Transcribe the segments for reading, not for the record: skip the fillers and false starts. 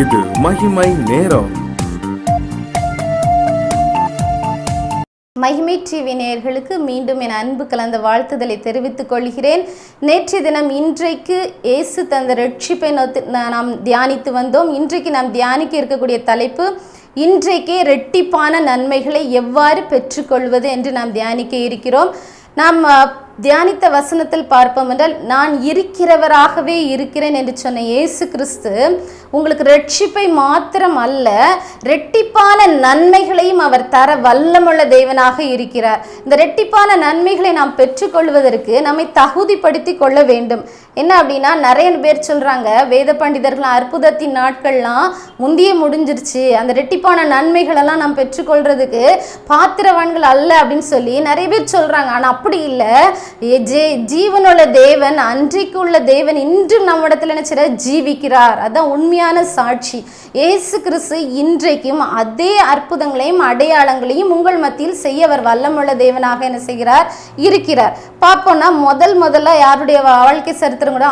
இது மகிமை நேரம். மகிமை டிவி நேயர்களுக்கு மீண்டும் என் அன்பு கலந்த வாழ்த்துதலை தெரிவித்துக் கொள்கிறேன். நேற்றைய தினம் இன்றைக்கு இயேசு தந்த ரட்சிப்பை நாம் தியானித்து வந்தோம். இன்றைக்கு நாம் தியானிக்க இருக்கக்கூடிய தலைப்பு, இன்றைக்கே இரட்டிப்பான நன்மைகளை எவ்வாறு பெற்றுக்கொள்வது என்று நாம் தியானிக்க இருக்கிறோம். நாம் தியானித்த வசனத்தில் பார்ப்போம் என்றால், நான் இருக்கிறவராகவே இருக்கிறேன் என்று சொன்ன இயேசு கிறிஸ்து உங்களுக்கு ரட்சிப்பை மாத்திரம் அல்ல, இரட்டிப்பான நன்மைகளையும் அவர் தர வல்லமுள்ள தேவனாக இருக்கிறார். இந்த இரட்டிப்பான நன்மைகளை நாம் பெற்றுக்கொள்வதற்கு நம்மை தகுதிப்படுத்தி கொள்ள வேண்டும். என்ன அப்படின்னா, நிறைய பேர் சொல்கிறாங்க, வேத பண்டிதர்கள் அற்புதத்தின் நாட்கள்லாம் முந்தியே முடிஞ்சிருச்சு, அந்த இரட்டிப்பான நன்மைகளெல்லாம் நாம் பெற்றுக்கொள்றதுக்கு பாத்திரவான்கள் அல்ல அப்படின்னு சொல்லி நிறைய பேர் சொல்கிறாங்க. ஆனால் அப்படி இல்லை. ஜீவனுள்ள தேவன், அன்றைக்கு உள்ள தேவன் இன்றும் நம்மிடத்தில் என்ன செய்ய ஜீவிக்கிறார். அதான் உண்மையான சாட்சி. இயேசு கிறிஸ்து இன்றைக்கும் அதே அற்புதங்களையும் அடையாளங்களையும் உங்கள் மத்தியில் செய்ய அவர் வல்லமுள்ள தேவனாக என்ன செய்கிறார், இருக்கிறார். பார்ப்போம்னா முதல்ல யாருடைய வாழ்க்கை சரித்திரம் கூட,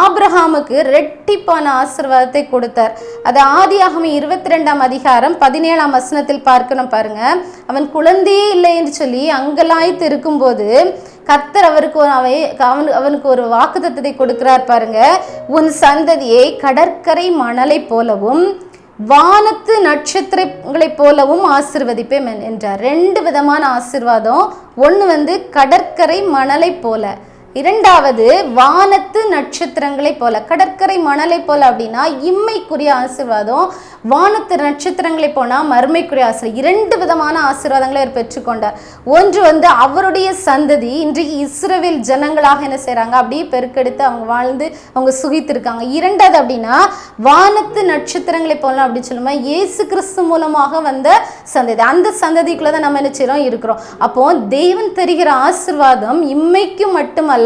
ஆபிரகாமுக்கு இரட்டிப்பான ஆசீர்வாதத்தை கொடுத்தார். அது ஆதியாகமம் 22ஆம் அதிகாரம் 17ஆம் வசனத்தில் பார்க்கணும் பாருங்க. அவன் குழந்தையே இல்லை என்று சொல்லி அங்கலாய்த்து இருக்கும்போது கர்த்தர் அவனுக்கு ஒரு வாக்குத்தத்தத்தை கொடுக்கிறார் பாருங்க. உன் சந்ததியை கடற்கரை மணலை போலவும் வானத்து நட்சத்திரங்களைப் போலவும் ஆசீர்வதிப்பேன் என்றார். 2 விதமான ஆசீர்வாதம். ஒன்று கடற்கரை மணலை போல, இரண்டாவது வானத்து நட்சத்திரங்களை போல. கடற்கரை மணலை போல அப்படின்னா இம்மைக்குரிய ஆசீர்வாதம், வானத்து நட்சத்திரங்களை போனால் மறுமைக்குரிய ஆசீர்வாதம். 2 விதமான ஆசீர்வாதங்களை அவர் பெற்றுக்கொண்டார். ஒன்று அவருடைய சந்ததி இன்றைக்கு இஸ்ரவேல் ஜனங்களாக என்ன செய்கிறாங்க, அப்படியே பெருக்கெடுத்து அவங்க வாழ்ந்து அவங்க சுகித்திருக்காங்க. இரண்டாவது அப்படின்னா வானத்து நட்சத்திரங்களை போல அப்படின்னு சொல்லும்போது இயேசு கிறிஸ்து மூலமாக வந்த சந்ததி, அந்த சந்ததிக்குள்ளே தான் நம்ம என்ன செய்கிறோம் இருக்கிறோம். அப்போ தேவன் தருகிற ஆசீர்வாதம் இம்மைக்கு மட்டுமல்ல,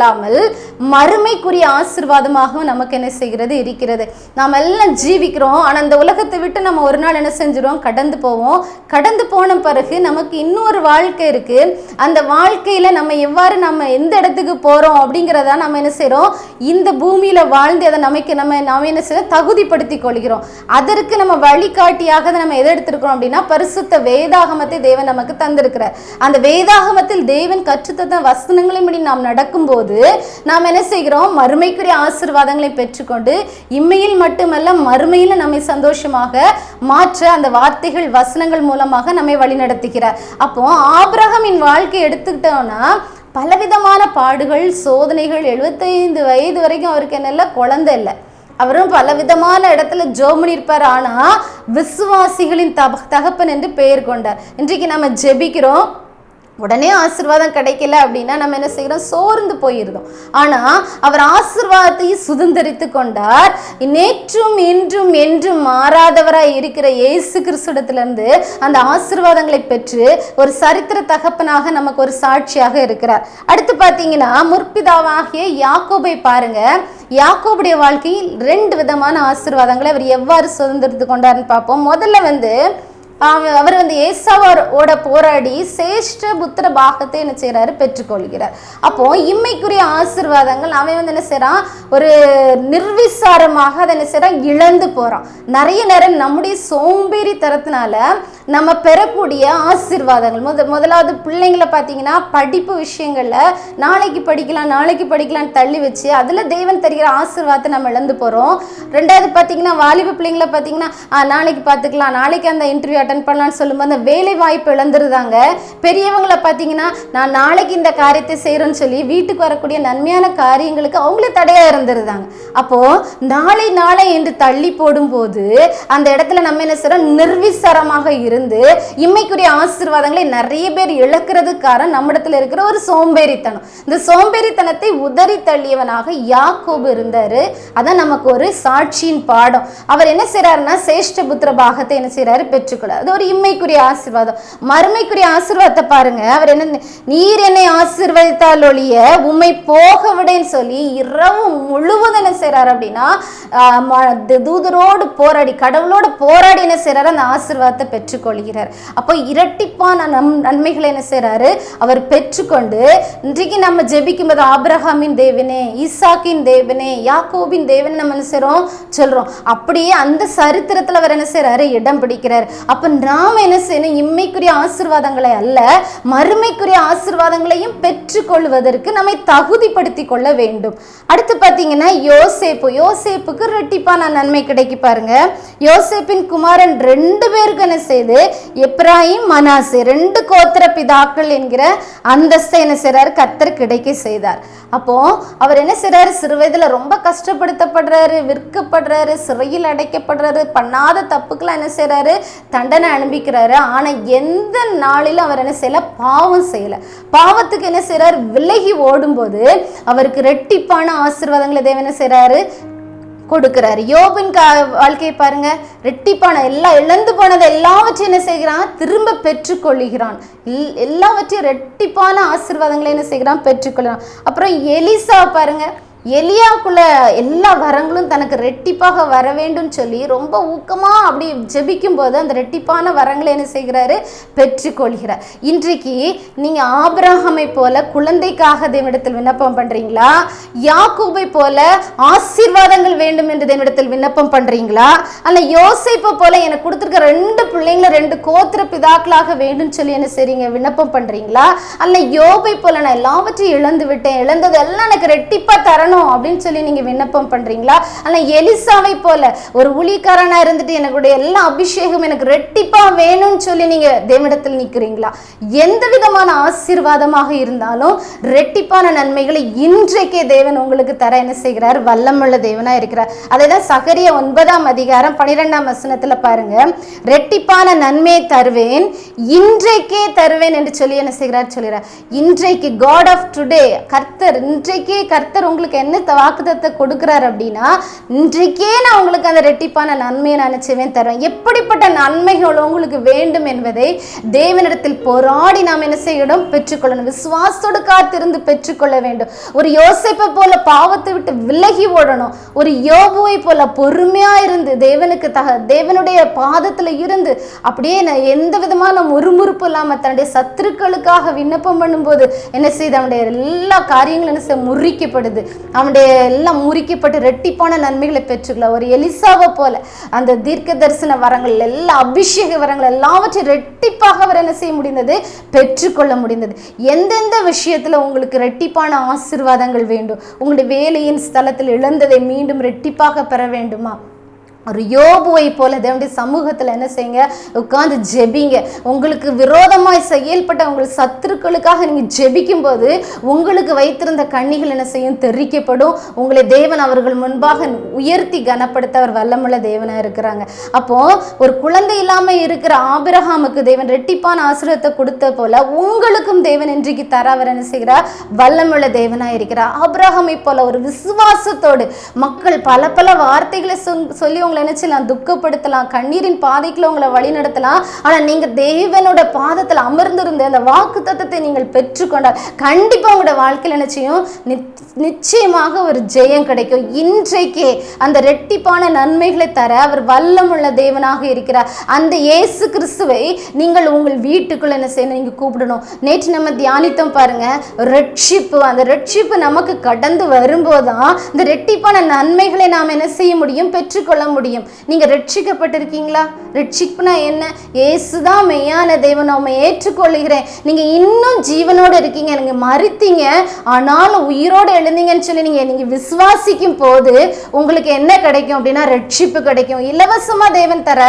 மறுமைக்குரிய ஆசீர்வாதமாக நமக்கு என்ன செய்கிறது இருக்கிறது. நாம் எல்லாம் ஜீவிக்கிறோம். ஆனால் அந்த உலகத்தை விட்டு நம்ம ஒரு நாள் என்ன செஞ்சிடும், கடந்து போவோம். கடந்து போன பிறகு நமக்கு இன்னொரு வாழ்க்கை இருக்கு. அந்த வாழ்க்கையில நம்ம எவ்வாறு நம்ம எந்த இடத்துக்கு போறோம் அப்படிங்கிறத நம்ம என்ன செய்யறோம், இந்த பூமியில வாழ்ந்து அதை நம்ம என்ன செய்யறோம், தகுதிப்படுத்தி கொள்கிறோம். அதற்கு நம்ம வழிகாட்டியாக நம்ம எதை எடுத்திருக்கிறோம் அப்படின்னா, பரிசுத்த வேதாகமத்தை தேவன் நமக்கு தந்திருக்கிறார். அந்த வேதாகமத்தில் தேவன் கற்றுத்தந்த வசனங்களின்படி நாம் நடக்கும்போது நாம் என்ன செய்கிறோம், மறுமைக்குரிய ஆசீர்வாதங்களை பெற்றுக்கொண்டு இம்மையில் மட்டுமல்ல மறுமையில் நம்மை சந்தோஷமாக மாற்ற அந்த வார்த்தைகள் வசனங்கள் மூலமாக நம்மை வழிநடத்துகிறார். அப்போ ஆபிரகாமின் வாழ்க்கை எடுத்துக்கிட்டோம்னா பலவிதமான பாடுகள், சோதனைகள். 75 வயது வரைக்கும் அவருக்கு என்னெல்ல குழந்தை இல்லை. அவரும் பலவிதமான இடத்துல ஜோமனி இருப்பார். ஆனால் விசுவாசிகளின் தகப்பன் என்று பெயர் கொண்டார். இன்றைக்கு நம்ம ஜெபிக்கிறோம், உடனே ஆசீர்வாதம் கிடைக்கல அப்படின்னா நம்ம என்ன செய்கிறோம், சோர்ந்து போயிருந்தோம். ஆனால் அவர் ஆசீர்வாதத்தையும் சுதந்திரித்து கொண்டார். நேற்றும் இன்றும் என்றும் மாறாதவராய் இருக்கிற இயேசு கிறிஸ்துவிடத்திலிருந்து அந்த ஆசீர்வாதங்களை பெற்று ஒரு சரித்திர தகப்பனாக நமக்கு ஒரு சாட்சியாக இருக்கிறார். அடுத்து பார்த்தீங்கன்னா, முற்பிதாவாகிய யாக்கோபை பாருங்க. யாக்கோபுடைய வாழ்க்கையில் 2 விதமான ஆசீர்வாதங்களை அவர் எவ்வாறு சுதந்திரித்து கொண்டார்னு பார்ப்போம். முதல்ல அவர் ஏசாவோட போராடி சேஷ்ட புத்திர பாகத்தை என்ன செய்யறாரு, பெற்றுக்கொள்கிறார். அப்போ இம்மைக்குரிய ஆசீர்வாதங்கள் அவன் என்ன செய்யறான், ஒரு நிர்விசாரமாக அதை என்ன செய்யறான், இழந்து போறான். நிறைய நேரம் நம்முடைய சோம்பேறி தரத்தினால நம்ம பெறக்கூடிய ஆசீர்வாதங்கள், முதலாவது பிள்ளைங்களை பார்த்தீங்கன்னா படிப்பு விஷயங்கள்ல நாளைக்கு படிக்கலாம் தள்ளி வச்சு அதுல தேவன் தருகிற ஆசீர்வாதத்தை நம்ம இழந்து போறோம். ரெண்டாவது பார்த்தீங்கன்னா வாலிப பிள்ளைங்களை பார்த்தீங்கன்னா நாளைக்கு பார்த்துக்கலாம், நாளைக்கு அந்த இன்டர்வியூ அட்டன் பண்ணலான்னு சொல்லும்போது அந்த வேலை வாய்ப்பு இழந்துருதாங்க. பெரியவங்களை பார்த்தீங்கன்னா நான் நாளைக்கு இந்த காரியத்தை செய்கிறேன்னு சொல்லி வீட்டுக்கு வரக்கூடிய நன்மையான காரியங்களுக்கு அவங்களே தடையாக இருந்துருதாங்க. அப்போது நாளை என்று தள்ளி போடும்போது அந்த இடத்துல நம்ம என்ன செய்கிறோம், நிர்விசாரமாக இருந்து இம்மைக்குரிய ஆசீர்வாதங்களை நிறைய பேர் இழக்கிறதுக்கு காரணம் நம்மிடத்தில் இருக்கிற ஒரு சோம்பேறித்தனம். இந்த சோம்பேறித்தனத்தை உதறி தள்ளியவனாக யாக்கோபு இருந்தார். அதான் நமக்கு ஒரு சாட்சியின் பாடம். அவர் என்ன செய்கிறாருன்னா சேஷ்ட புத்திர பாகத்தை என்ன செய்கிறாரு, பெற்றுக்கொள்ளார். அது ஒரு இம்மைக்குரிய ஆசீர்வாதம். மறுமைக்குரிய ஆசீர்வாதத்தை பாருங்க. அவர் என்ன, நீர் என்னை ஆசீர்வதித்தால் ஒழிய உம்மை போக விடேன்னு சொல்லி இரவு முழுவதும் என்ன செய்றாரு அப்படின்னா தூதரோடு போராடி, கடவுளோடு போராடி என்ன செய்றாரு, அந்த ஆசீர்வாதத்தை பெற்றுக்கொள்கிறார். அப்போ இரட்டிப்பான நன்மைகளை என்ன செய்றாரு, அவர் பெற்றுக்கொண்டு இன்றைக்கு நம்ம ஜெபிக்கும் போது ஆபிரகாமின் தேவனே, ஈசாக்கின் தேவனே, யாக்கோபின் தேவனே நம்ம என்ன செய்றோம் சொல்றோம். அப்படியே அந்த சரித்திரத்துல அவர் என்ன செய்றாரு, இடம் பிடிக்கிறார். அப்ப நாம என்ன செய்யணும், இம்மைக்குரிய ஆசீர்வாதங்களை அல்ல மறுமைக்குரிய ஆசீர்வாதங்களையும் பெற்றுக்கொள்வதற்கு நம்மை தகுதிப்படுத்தி கொள்ள வேண்டும். அடுத்து பார்த்தீங்கன்னா யோசேப்புக்கு ரெட்டிப்பான நன்மை கிடைக்கி பாருங்க. யோசேப்பின் குமாரன் 2 பேருக்கு என்ன செய்து, எப்ராயிம் மனாசே 2 கோத்திர பிதாக்கள் என்கிற அந்தஸ்தை என்ன செய்றாரு, கர்த்தர் கிடைக்க செய்தார். அப்போ அவர் என்ன செய்றாரு, சிறு வயதுல ரொம்ப கஷ்டப்படுத்தப்படுறாரு, விற்கப்படுறாரு, சிறையில் அடைக்கப்படுறாரு, பண்ணாத தப்புக்கெல்லாம் என்ன செய்றாரு, தண்டனை அனுபவிக்கிறாரு. ஆனா எந்த நாளிலும் அவர் என்ன செய்யல, பாவம் செய்யல. பாவத்துக்கு என்ன செய்றாரு, விலகி ஓடும்போது அவருக்கு ரெட்டிப்பான ஆசீர்வாதங்களை தேவன் என்ன செய்றாரு, கொடுக்கிறாரு. யோபின் வாழ்க்கையை பாருங்க, ரெட்டிப்பான இழந்து போனதை எல்லாவற்றையும் என்ன செய்கிறான், திரும்ப பெற்றுக்கொள்கிறான். எல்லாவற்றையும் ரெட்டிப்பான ஆசீர்வாதங்களை என்ன செய்கிறான், பெற்றுக்கொள்கிறான். அப்புறம் எலிசா பாருங்க, எலியாவுக்குள்ள எல்லா வரங்களும் தனக்கு ரெட்டிப்பாக வர வேண்டும் சொல்லி ரொம்ப ஊக்கமா அப்படி ஜெபிக்கும் போது அந்த ரெட்டிப்பான வரங்களை என்ன செய்கிறாரு, பெற்றுக்கொள்கிறார். இன்றைக்கு நீங்க ஆபிரகாமை போல குழந்தைக்காக தேவனிடத்தில் விண்ணப்பம் பண்றீங்களா, யாக்கோபை போல ஆசீர்வாதங்கள் வேண்டும் என்று தேவனிடத்தில் விண்ணப்பம் பண்றீங்களா, அல்ல யோசேப்பை போல எனக்கு கொடுத்துருக்க 2 பிள்ளைங்களை 2 கோத்திர பிதாக்களாக வேண்டும் சொல்லி என்ன செய்றீங்க, விண்ணப்பம் பண்றீங்களா, அல்ல யோபை போல நான் எல்லாவற்றையும் இழந்து விட்டேன், இழந்தது எல்லாம் எனக்கு ரெட்டிப்பா தரணும் அப்படின்னு சொல்லி நீங்க விண்ணப்பம் பண்றீங்களா, அல்ல எலிசாவை போல ஒரு ஊழியக்காரனா இருந்துட்டு எனக்கு எல்லா அபிஷேகம் எனக்கு ரெட்டிப்பா வேணும்னு சொல்லி நீங்க தேவனிடத்தில் நிக்கிறீங்களா? எந்த விதமான ஆசீர்வாதமாக இருந்தாலும் ரெட்டிப்பான நன்மைகளை இன்றைக்கே தேவன் உங்களுக்கு தர என்ன செய்கிறார், வல்லமுள்ள தேவனா இருக்கிறார். அதைதான் சகரியா 9ஆம் அதிகாரம் 12ஆம் வசனத்துல பாருங்க, ரெட்டிப்பான நன்மையை தருவேன், இன்றைக்கே தருவேன் என்று சொல்லி என்ன செய்கிறார் சொல்கிறார். இன்றைக்கு காட் ஆஃப் டுடே, கர்த்தர் இன்றைக்கே கர்த்தர் உங்களுக்கு என்ன வாக்குத்தத்தை கொடுக்கிறார் அப்படின்னா, இன்றைக்கே நான் உங்களுக்கு அந்த ரெட்டிப்பான நன்மையை நான் நினைச்சவேன் தருவேன். எப்படிப்பட்ட நன்மைகள் உங்களுக்கு வேண்டும் என்பதை தேவனிடத்தில் போராடி நாம் என்ன செய்யணும், பெற்றுக்கொள்ளணும். விசுவாசத்தோடு காத்திருந்து பெற்றுக்கொள்ள வேண்டும். ஒரு யோசேப்பை போல பாவத்தை விட்டு விலகி ஓடணும். ஒரு யோபுவை போல பொறுமையா இருந்து தேவனுடைய பாதத்துல இருந்து அப்படியே எந்த விதமான முறுமுறுப்பு இல்லாம தன்னுடைய சத்துருக்களுக்காக விண்ணப்பம் பண்ணும்போது என்ன செய்து அவனுடைய எல்லா காரியங்களும் என்ன செய்ய முறிக்கப்படுது. அவனுடைய எல்லாம் முறிக்கப்பட்டு ரெட்டிப்பான நன்மைகளை பெற்றுக்கலாம். ஒரு எலிசாவை போல அந்த தீர்க்க தரிசன வரங்கள் எல்லா அபிஷேக வரங்கள் எல்லாவற்றையும் ரெட்டிப்பாக அவர் என்ன செய்ய முடிந்தது, பெற்றுக்கொள்ள முடிந்தது. எந்தெந்த விஷயத்துல உங்களுக்கு ரெட்டிப்பான ஆசீர்வாதங்கள் வேண்டும், உங்களுடைய வேலையின் ஸ்தலத்தில் இழந்ததை மீண்டும் ரெட்டிப்பாக பெற வேண்டுமா, ஒரு யோபுவை போல தேவனுடைய சமூகத்தில் என்ன செய்யுங்க, உட்கார்ந்து ஜெபிங்க. உங்களுக்கு விரோதமாய் செயல்பட்ட உங்கள் சத்துருக்களுக்காக நீங்கள் ஜெபிக்கும் போது உங்களுக்கு வைத்திருந்த கண்ணிகள் என்ன செய்யும், தெரிக்கப்படும். உங்களை தேவன் அவர்கள் முன்பாக உயர்த்தி கனப்படுத்த அவர் வல்லமுள்ள தேவனாக இருக்கிறாங்க. அப்போ ஒரு குழந்தை இல்லாமல் இருக்கிற ஆபிரகாமுக்கு தேவன் ரெட்டிப்பான ஆசீர்வாதத்தை கொடுத்த போல உங்களுக்கும் தேவன் இன்றைக்கு தர அவர் என்ன செய்கிறார், வல்லமுள்ள தேவனாக இருக்கிறார். ஆபிரகாமை போல ஒரு விசுவாசத்தோடு மக்கள் பல பல வார்த்தைகளை சொல்லி உங்களை நினைச்சலாம், துக்கப்படுத்தலாம், கண்ணீரின் பாதைக்குள்ள உங்களை வழி நடத்தலாம். ஆனா நீங்க தேவனோட பாதத்தில் அமர்ந்திருந்த அந்த வாக்கு தத்தத்தை நீங்கள் பெற்றுக்கொண்டால் கண்டிப்பா உங்களோட வாழ்க்கையில் நிச்சயம் நிச்சயமாக ஒரு ஜெயம் கிடைக்கும். இன்றைக்கே அந்த ரெட்டிப்பான நன்மைகளை தர அவர் வல்லமுள்ள தேவனாக இருக்கிறார். அந்த இயேசு கிறிஸ்துவை நீங்கள் உங்கள் வீட்டுக்குள்ள என்ன செய்யணும், நீங்க கூப்பிடணும். நேற்று நம்ம தியானித்தோம் பாருங்க, ரட்சிப்பு. அந்த ரட்சிப்பு நமக்கு கடந்து வரும்போதுதான் இந்த ரெட்டிப்பான நன்மைகளை நாம் என்ன செய்ய முடியும், பெற்றுக்கொள்ள முடியும். நீங்க ரட்சிக்கப்பட்டிருக்கீங்களா? ரட்சிப்புனா என்ன? இயேசுதான் மெய்யான தேவன், நான் ஏற்றுக்கொள்கிறேன். நீங்க இன்னும் ஜீவனோடு இருக்கீங்க, நீங்க மரித்தீங்க ஆனாலும் உயிரோடு எழுந்தீங்கன்னு சொல்லி நீங்க விசுவாசிக்கும் போது உங்களுக்கு என்ன கிடைக்கும் அப்படின்னா ரட்சிப்பு கிடைக்கும். இலவசமா தேவன் தர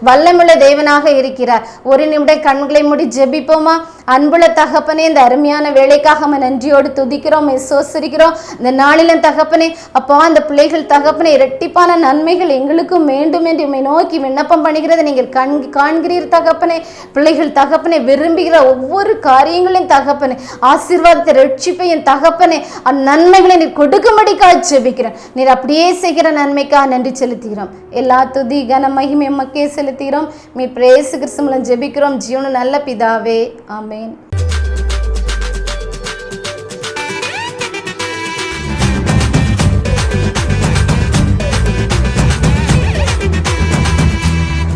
வல்லமுள்ள தேவனாக இருக்கிறார். ஒரு நிமிடம் கண்களை மூடி ஜெபிப்போமா? அன்புள்ள தகப்பனே, இந்த அருமையான வேலைக்காக நம்ம நன்றியோடு துதிக்கிறோம், சோசரிக்கிறோம். இந்த நாளிலும் தகப்பனே அப்பா, அந்த பிள்ளைகள் தகப்பனே இரட்டிப்பான நன்மைகள் எங்களுக்கு பிள்ளைகளுக்கும் வேண்டும் என்று உம்மை நோக்கி விண்ணப்பம் பண்ணுகிறதை நீங்கள் காண்கிறீர் தகப்பனே. பிள்ளைகள் தகப்பனே விரும்புகிற ஒவ்வொரு காரியங்களையும் தகப்பனே, ஆசீர்வாதத்தை ரட்சிப்பையும் தகப்பனே, நன்மைகளை நீர் கொடுக்கும்படிக்காக ஜெபிக்கிறேன். நீர் அப்படியே செய்கிற நன்மைக்காக நன்றி செலுத்துகிறோம். எல்லா துதி கன மகிமை மக்கே செலுத்துகிறோம். மீ பிரேசு கிறிஸ்து மூலம் ஜெபிக்கிறோம் ஜீவனு நல்ல பிதாவே, ஆமென்.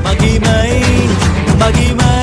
மகிமை மகிமை